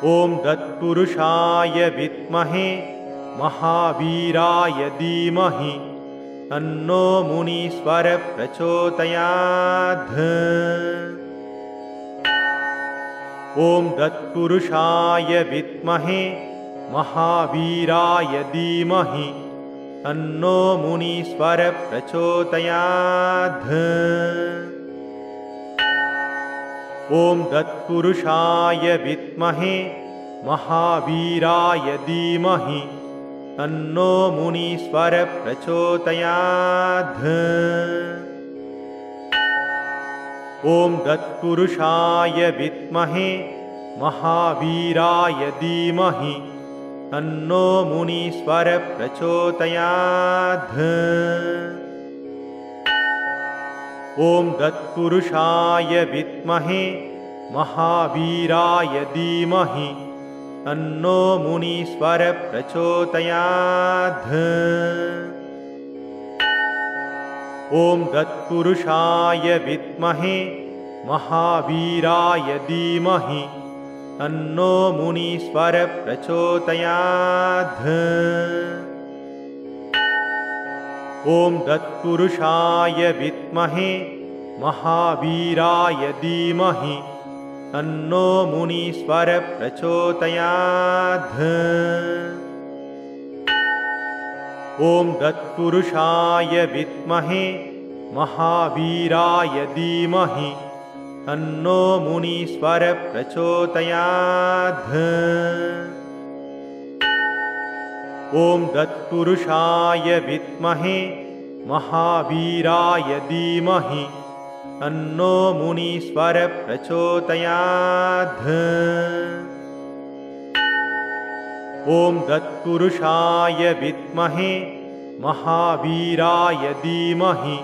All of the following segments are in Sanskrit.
ॐ तत्पुरुषाय विद्महे महावीराय धीमहि तन्नो मुनीश्वर प्रचोदयात्। ॐ तत्पुरुषाय विद्महे महावीराय धीमहि तन्नो मुनीश्वर प्रचोदयात्। ॐ तत्पुरुषाय विद्महे महावीराय धीमहि तन्नो मुनीश्वर प्रचोदयात्। ॐ तत्पुरुषाय विद्महे महावीराय धीमहि तन्नो मुनीश्वर प्रचोदयात्। ॐ तत्पुरुषाय विद्महे महावीराय धीमहि तन्नो मुनीश्वर प्रचोदयात्। ॐ तत्पुरुषाय विद्महे महावीराय धीमहि तन्नो मुनीश्वर प्रचोदयात्। ॐ तत्पुरुषाय विद्महे महावीराय धीमहि तन्नो मुनीश्वर प्रचोदयात्। ॐ तत्पुरुषाय विद्महे महावीराय धीमहि तन्नो मुनीश्वर प्रचोदयात्। ॐ तत्पुरुषाय विद्महे महावीराय धीमहि तन्नो मुनीश्वर प्रचोदयात्। ॐ तत्पुरुषाय विद्महे महावीराय धीमहि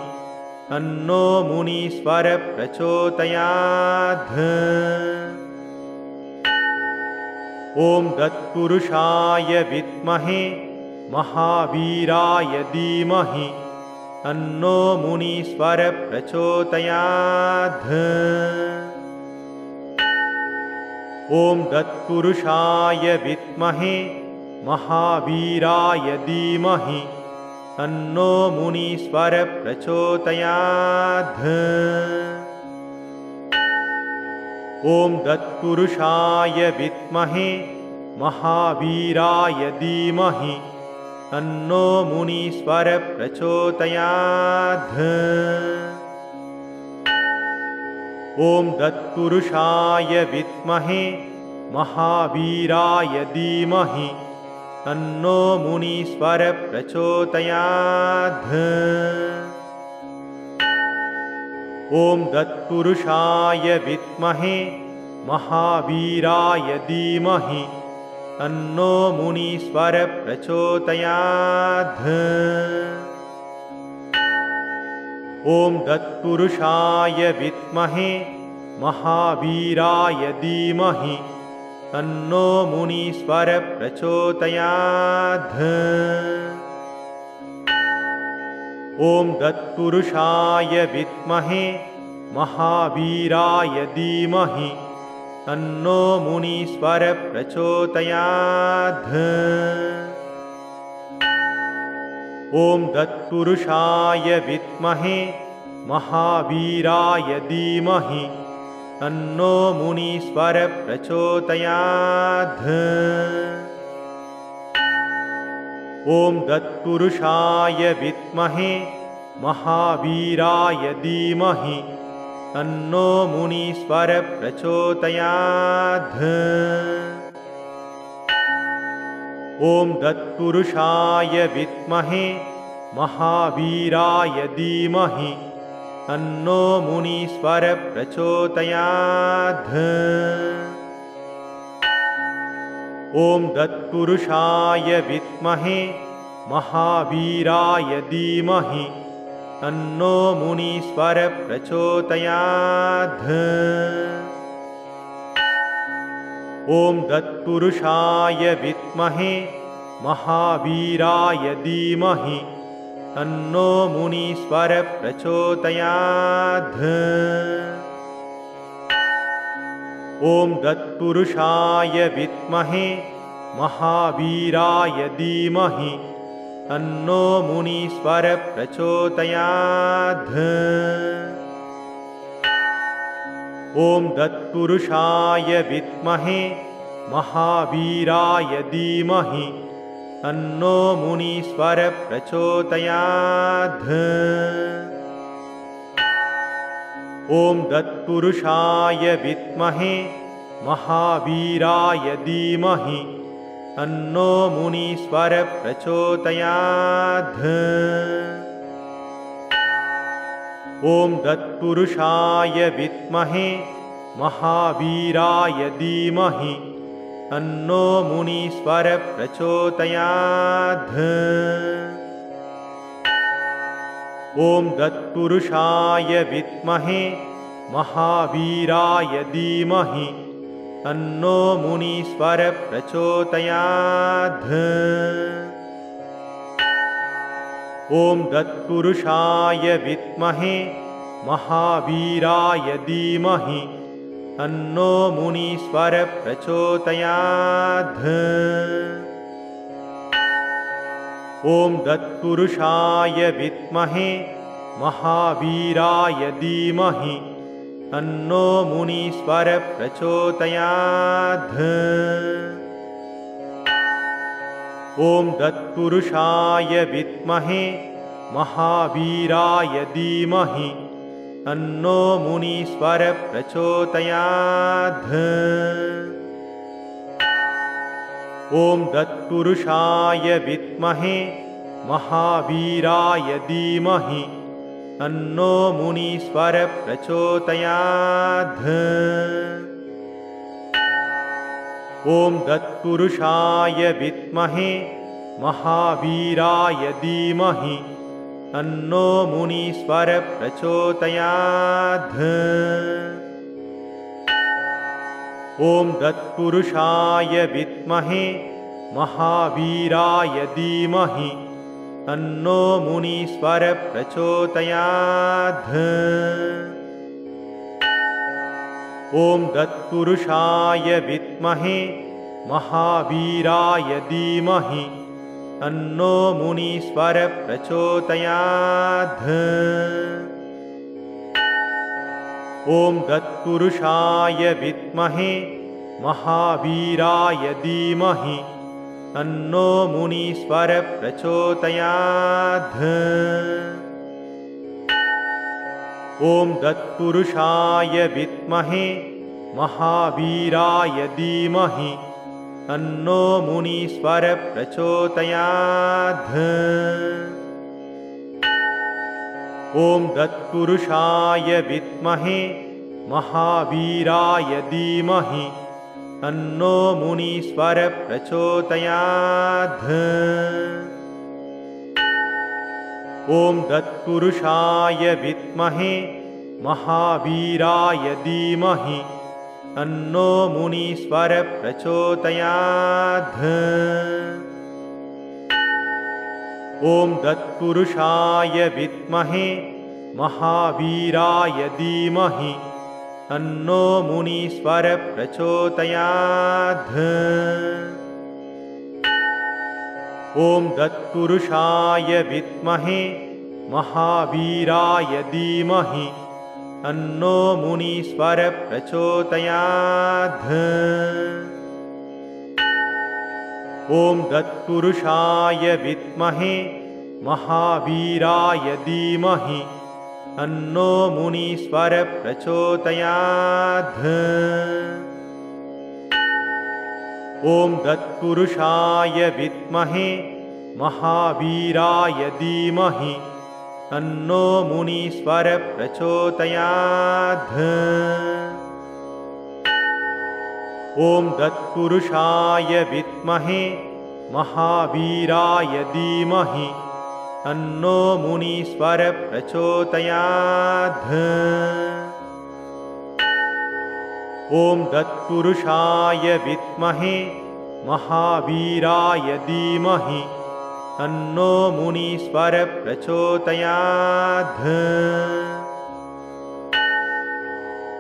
तन्नो मुनीश्वर प्रचोदयात्। ॐ तत्पुरुषाय विद्महे महावीराय धीमहि तन्नो मुनीश्वर प्रचोदयात्। ॐ तत्पुरुषाय विद्महे महावीराय धीमहि तन्नो मुनीश्वर प्रचोदयात्। ॐ तत्पुरुषाय विद्महे महावीराय धीमहि तन्नो मुनीश्वर प्रचोदयात्। ॐ तत्पुरुषाय विद्महे महावीराय धीमहि तन्नो मुनीश्वर प्रचोदयात्। ॐ तत्पुरुषाय विद्महे महावीराय धीमहि तन्नो मुनीश्वर प्रचोदयात्। ॐ तत्पुरुषाय विद्महे महावीराय धीमहि तन्नो मुनीश्वर प्रचोदयात्। ॐ तत्पुरुषाय विद्महे महावीराय धीमहि तन्नो मुनीश्वर प्रचोदयात्। ॐ तत्पुरुषाय विद्महे महावीराय धीमहि तन्नो मुनीश्वर प्रचोदयात्। ॐ तत्पुरुषाय विद्महे महावीराय धीमहि तन्नो मुनीश्वर प्रचोदयात्। ॐ तत्पुरुषाय विद्महे महावीराय धीमहि तन्नो मुनीश्वर प्रचोदयात्। ॐ तत्पुरुषाय विद्महे महावीराय धीमहि तन्नो मुनीश्वर प्रचोदयात्। ॐ तत्पुरुषाय विद्महे महावीराय धीमहि तन्नो मुनीश्वर प्रचोदयात्। ॐ तत्पुरुषाय विद्महे महावीराय धीमहि तन्नो मुनीश्वर प्रचोदयात्। ॐ तत्पुरुषाय विद्महे महावीराय धीमहि तन्नो मुनीश्वर प्रचोदयात्। ॐ तत्पुरुषाय विद्महे महावीराय धीमहि तन्नो मुनीश्वर प्रचोदयात्। ॐ तत्पुरुषाय विद्महे महावीराय धीमहि तन्नो मुनीश्वर प्रचोदयात्। ॐ तत्पुरुषाय विद्महे महावीराय धीमहि तन्नो मुनीश्वर प्रचोदयात्। ॐ तत्पुरुषाय विद्महे महावीराय धीमहि तन्नो मुनीश्वर प्रचोदयात्। ॐ तत्पुरुषाय विद्महे महावीराय धीमहि तन्नो मुनीश्वर प्रचोदयात्। ॐ तत्पुरुषाय विद्महे महावीराय धीमहि तन्नो मुनीश्वर प्रचोदयात्। ॐ तत्पुरुषाय विद्महे महावीराय धीमहि तन्नो मुनीश्वर प्रचोदयात्। ॐ तत्पुरुषाय विद्महे महावीराय धीमहि तन्नो मुनीश्वर प्रचोदयात्। ॐ तत्पुरुषाय विद्महे महावीराय धीमहि तन्नो मुनीश्वर प्रचोदयात्। ॐ तत्पुरुषाय विद्महे महावीराय धीमहि तन्नो मुनीश्वर प्रचोदयात्। ॐ तत्पुरुषाय विद्महे महावीराय धीमहि तन्नो मुनीश्वर प्रचोदयात्। ॐ तत्पुरुषाय विद्महे महावीराय धीमहि तन्नो मुनीश्वर प्रचोदयात्। ॐ तत्पुरुषाय विद्महे महावीराय धीमहि तन्नो मुनीश्वर प्रचोदयात्। ॐ तत्पुरुषाय विद्महे महावीराय धीमहि तन्नो मुनीश्वर प्रचोदयात्। ॐ तत्पुरुषाय विद्महे महावीराय धीमहि तन्नो मुनीश्वर प्रचोदयात्। ॐ तत्पुरुषाय विद्महे महावीराय धीमहि तन्नो मुनीश्वर प्रचोदयात्। ॐ तत्पुरुषाय विद्महे महावीराय धीमहि तन्नो मुनीश्वर प्रचोदयात्। ॐ तत्पुरुषाय विद्महे महावीराय धीमहि तन्नो मुनीश्वर प्रचोदयात्। ॐ तत्पुरुषाय विद्महे महावीराय धीमहि तन्नो मुनीश्वर प्रचोदयात्। ॐ तत्पुरुषाय विद्महे महावीराय धीमहि तन्नो मुनीश्वर प्रचोदयात्।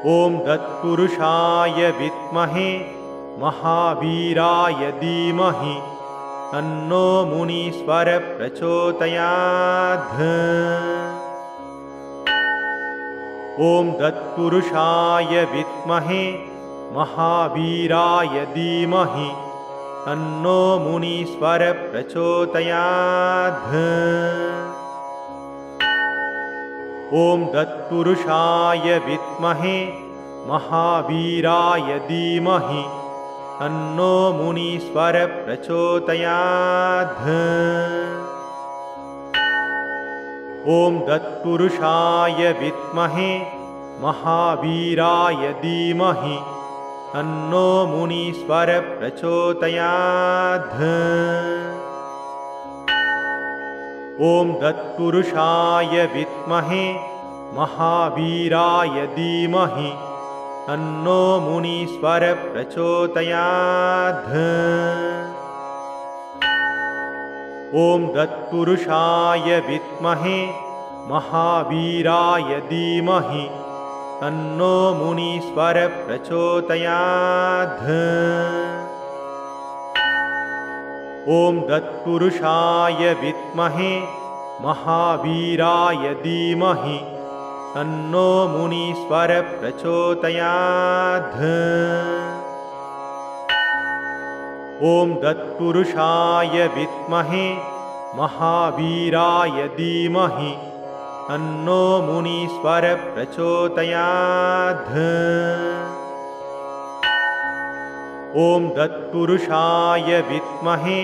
ॐ तत्पुरुषाय विद्महे महावीराय धीमहि तन्नो मुनीश्वर प्रचोदयात्। ॐ तत्पुरुषाय विद्महे महावीराय धीमहि तन्नो मुनीश्वर प्रचोदयात्। ॐ तत्पुरुषाय विद्महे महावीराय धीमहि तन्नो मुनीश्वर प्रचोदयात्। ॐ तत्पुरुषाय विद्महे महावीराय धीमहि तन्नो मुनीश्वर प्रचोदयात्। ॐ तत्पुरुषाय विद्महे महावीराय धीमहि तन्नो मुनीश्वर प्रचोदयात्। ॐ तत्पुरुषाय विद्महे महावीराय धीमहि तन्नो मुनीश्वर प्रचोदयात्। ॐ तत्पुरुषाय विद्महे महावीराय धीमहि तन्नो मुनीश्वर प्रचोदयात्। ॐ तत्पुरुषाय विद्महे महावीराय धीमहि तन्नो मुनीश्वर प्रचोदयात्। ॐ तत्पुरुषाय विद्महे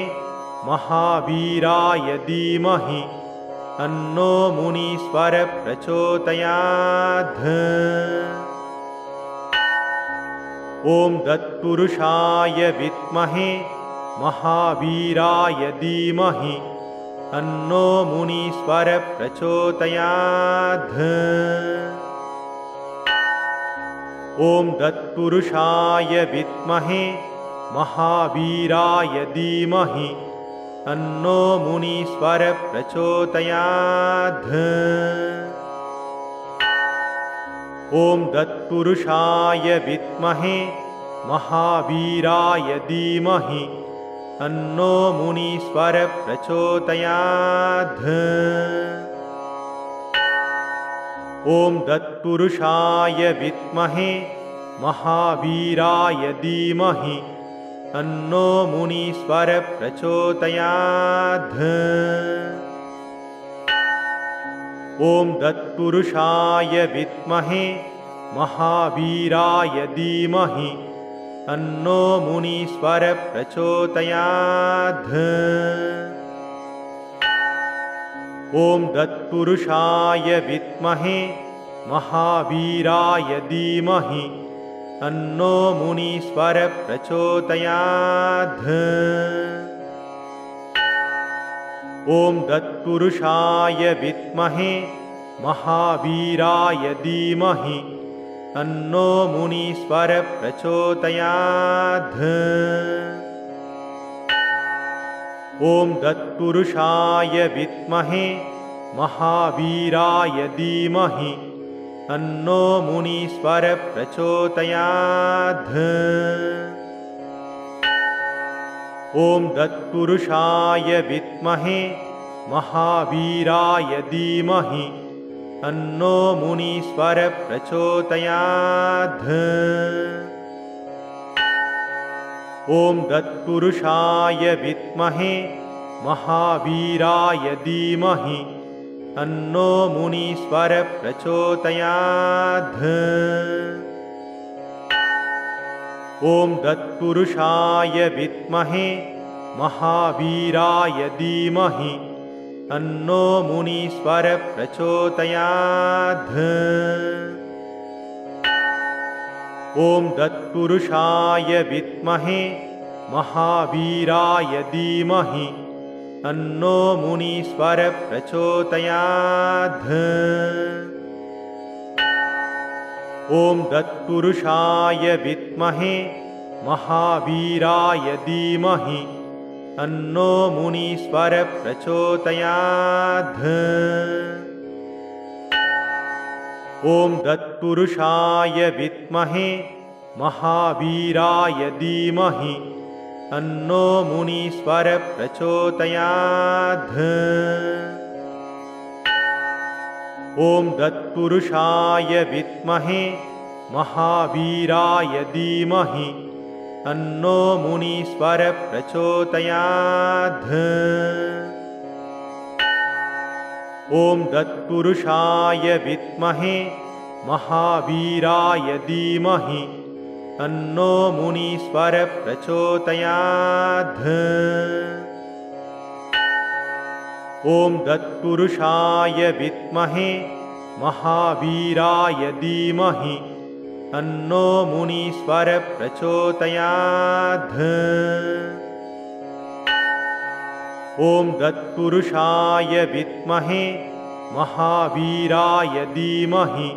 महावीराय धीमहि तन्नो मुनीश्वर प्रचोदयात्। ॐ तत्पुरुषाय विद्महे महावीराय धीमहि तन्नो मुनीश्वर प्रचोदयात्। ॐ तत्पुरुषाय विद्महे महावीराय धीमहि तन्नो मुनीश्वर प्रचोदयात्। ॐ तत्पुरुषाय विद्महे महावीराय धीमहि तन्नो मुनीश्वर प्रचोदयात्। ॐ तत्पुरुषाय विद्महे महावीराय धीमहि तन्नो मुनीश्वर प्रचोदयात्। ॐ तत्पुरुषाय विद्महे महावीराय धीमहि तन्नो मुनीश्वर प्रचोदयात्। ॐ तत्पुरुषाय विद्महे महावीराय धीमहि तन्नो मुनीश्वर प्रचोदयात्। ॐ तत्पुरुषाय विद्महे महावीराय धीमहि तन्नो मुनीश्वर प्रचोदयात्। ॐ तत्पुरुषाय विद्महे महावीराय धीमहि तन्नो मुनीश्वर प्रचोदयात्। ॐ तत्पुरुषाय विद्महे महावीराय धीमहि तन्नो मुनीश्वर प्रचोदयात्। ॐ तत्पुरुषाय विद्महे महावीराय धीमहि तन्नो मुनीश्वर प्रचोदयात्। ॐ तत्पुरुषाय विद्महे महावीराय धीमहि तन्नो मुनीश्वर प्रचोदयात्। ॐ तत्पुरुषाय विद्महे महावीराय धीमहि तन्नो मुनीश्वर प्रचोदयात्। ॐ तत्पुरुषाय विद्महे महावीराय धीमहि तन्नो मुनीश्वर प्रचोदयात्। ॐ तत्पुरुषाय विद्महे महावीराय धीमहि तन्नो मुनीश्वर प्रचोदयात्। ॐ तत्पुरुषाय विद्महे महावीराय धीमहि तन्नो मुनीश्वर प्रचोदयात्। ॐ तत्पुरुषाय विद्महे महावीराय धीमहि तन्नो मुनीश्वर प्रचोदयात्। ॐ तत्पुरुषाय विद्महे महावीराय धीमहि तन्नो मुनीश्वर प्रचोदयात्। ॐ तत्पुरुषाय विद्महे महावीराय धीमहि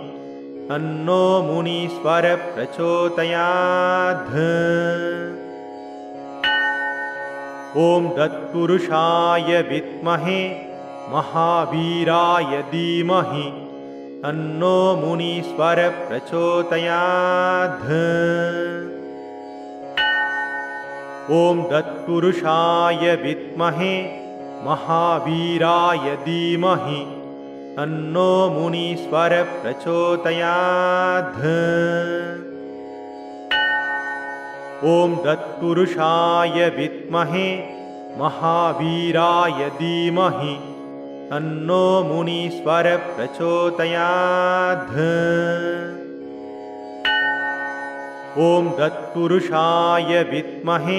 तन्नो मुनीश्वर प्रचोदयात्। ॐ तत्पुरुषाय विद्महे महावीराय धीमहि तन्नो मुनीश्वर प्रचोदयात्। ॐ तत्पुरुषाय विद्महे महावीराय धीमहि तन्नो मुनीश्वर प्रचोदयात्। ॐ तत्पुरुषाय विद्महे महावीराय धीमहि तन्नो मुनीश्वर प्रचोदयात्। ॐ तत्पुरुषाय विद्महे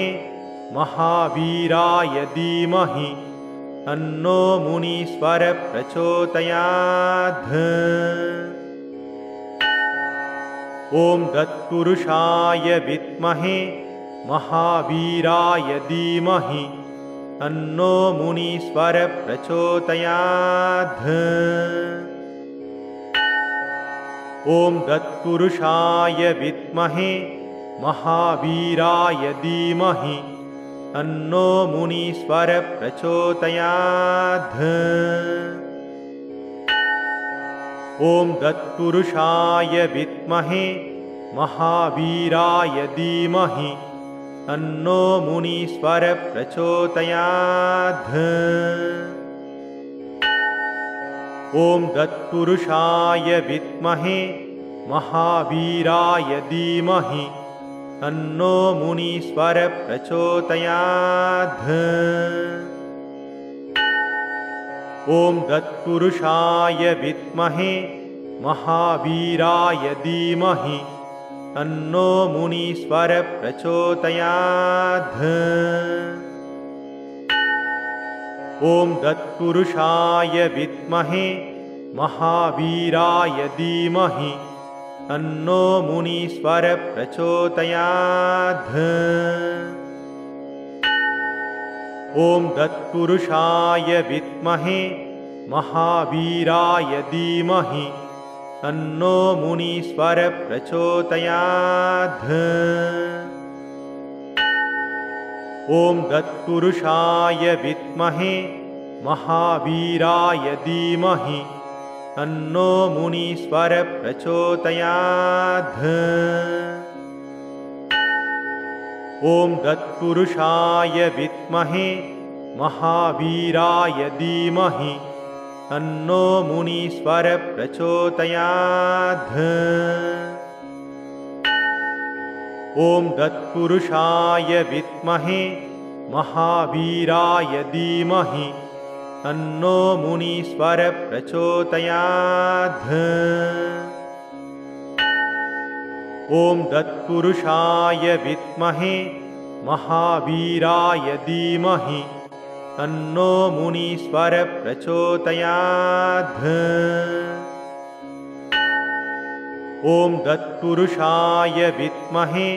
महावीराय धीमहि तन्नो मुनीश्वर प्रचोदयात्। ॐ तत्पुरुषाय विद्महे महावीराय धीमहि तन्नो मुनीश्वर प्रचोदयात्। ॐ तत्पुरुषाय विद्महे महावीराय धीमहि तन्नो मुनीश्वर प्रचोदयात्। ॐ तत्पुरुषाय विद्महे महावीराय धीमहि तन्नो मुनीश्वर प्रचोदयात्। ॐ तत्पुरुषाय विद्महे महावीराय धीमहि तन्नो मुनीश्वर प्रचोदयात्। ॐ तत्पुरुषाय विद्महे महावीराय धीमहि तन्नो मुनीश्वर प्रचोदयात्। ॐ तत्पुरुषाय विद्महे महावीराय धीमहि तन्नो मुनीश्वर प्रचोदयात्। ॐ तत्पुरुषाय विद्महे महावीराय धीमहि तन्नो मुनीश्वर प्रचोदयात्। ॐ तत्पुरुषाय विद्महे महावीराय धीमहि तन्नो मुनीश्वर प्रचोदयात्। ॐ तत्पुरुषाय विद्महे महावीराय धीमहि तन्नो मुनीश्वर प्रचोदयात्। ॐ तत्पुरुषाय विद्महे महावीराय धीमहि तन्नो मुनीश्वर प्रचोदयात्। ॐ तत्पुरुषाय विद्महे महावीराय धीमहि तन्नो मुनीश्वर प्रचोदयात्। ॐ तत्पुरुषाय विद्महे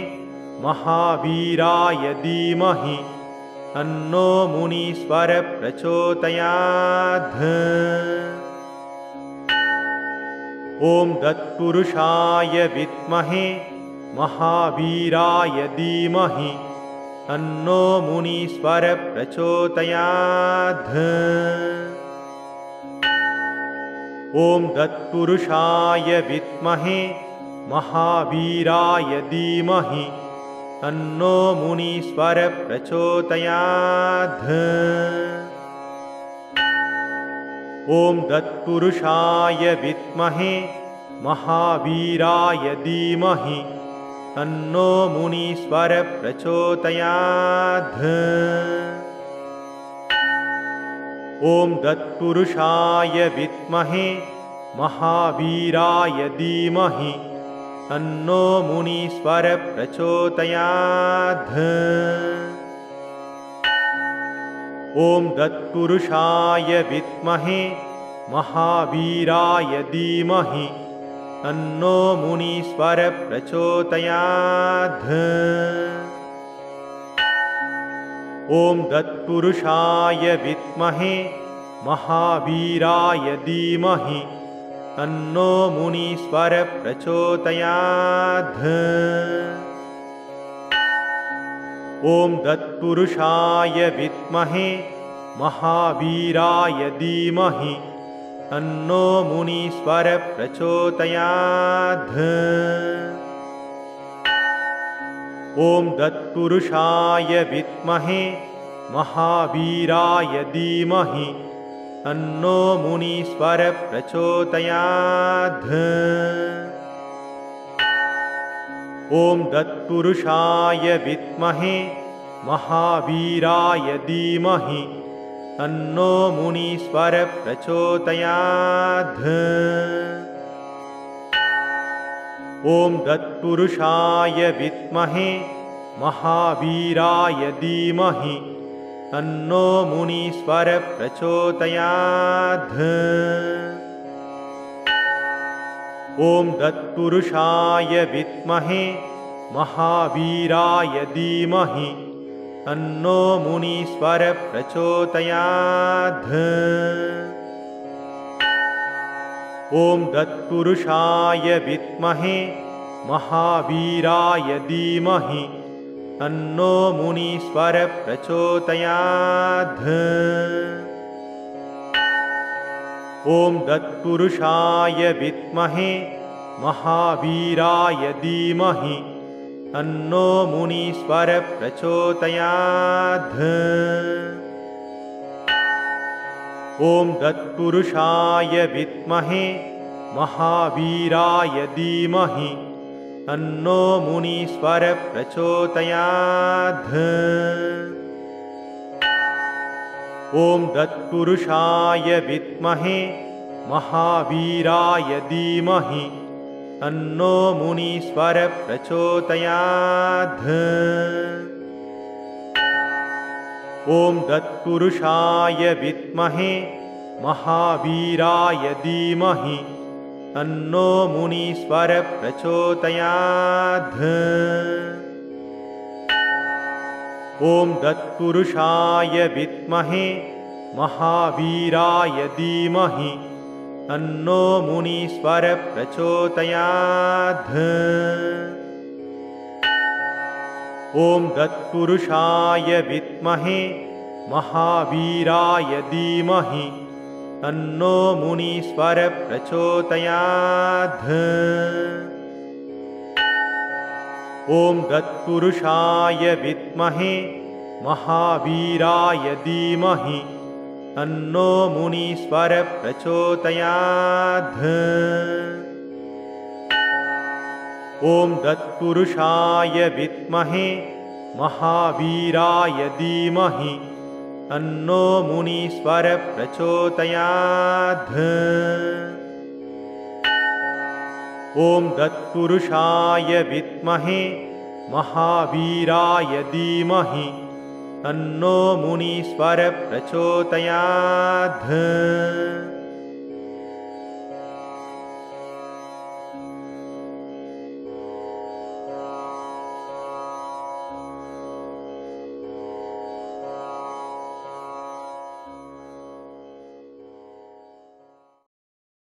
महावीराय धीमहि तन्नो मुनीश्वर प्रचोदयात्। ॐ तत्पुरुषाय विद्महे महावीराय धीमहि तन्नो मुनीश्वर प्रचोदयात्। ॐ तत्पुरुषाय विद्महे महावीराय धीमहि तन्नो मुनीश्वर प्रचोदयात्। ॐ तत्पुरुषाय विद्महे महावीराय धीमहि तन्नो मुनीश्वर प्रचोदयात्। ॐ तत्पुरुषाय विद्महे महावीराय धीमहि तन्नो मुनीश्वर प्रचोदयात्। ॐ तत्पुरुषाय विद्महे महावीराय धीमहि तन्नो मुनीश्वर प्रचोदयात्। ॐ तत्पुरुषाय विद्महे महावीराय धीमहि तन्नो मुनीश्वर प्रचोदयात्। ॐ तत्पुरुषाय विद्महे महावीराय धीमहि तन्नो मुनीश्वर प्रचोदयात्। ॐ तत्पुरुषाय विद्महे महावीराय धीमहि तन्नो मुनीश्वर प्रचोदयात्। ॐ तत्पुरुषाय विद्महे महावीराय धीमहि तन्नो मुनीश्वर प्रचोदयात्। ॐ तत्पुरुषाय विद्महे महावीराय धीमहि तन्नो मुनीश्वर प्रचोदयात्। ॐ तत्पुरुषाय विद्महे महावीराय धीमहि तन्नो मुनीश्वर प्रचोदयात्। ॐ तत्पुरुषाय विद्महे महावीराय धीमहि तन्नो मुनीश्वर प्रचोदयात्। ॐ तत्पुरुषाय विद्महे महावीराय धीमहि तन्नो मुनीश्वर प्रचोदयात्। ॐ तत्पुरुषाय विद्महे महावीराय धीमहि तन्नो मुनीश्वर प्रचोदयात्। ॐ तत्पुरुषाय विद्महे महावीराय धीमहि तन्नो मुनीश्वर प्रचोदयात्। ॐ तत्पुरुषाय विद्महे महावीराय धीमहि तन्नो मुनीश्वर प्रचोदयात्। ॐ तत्पुरुषाय विद्महे महावीराय धीमहि तन्नो मुनीश्वर प्रचोदयात्। ॐ तत्पुरुषाय विद्महे महावीराय धीमहि तन्नो मुनीश्वर प्रचोदयात्। ॐ तत्पुरुषाय विद्महे महावीराय धीमहि तन्नो मुनीश्वर प्रचोदयात्। ॐ तत्पुरुषाय विद्महे महावीराय धीमहि तन्नो मुनीश्वर प्रचोदयात्। ॐ तत्पुरुषाय विद्महे महावीराय धीमहि तन्नो मुनीश्वर प्रचोदयात्।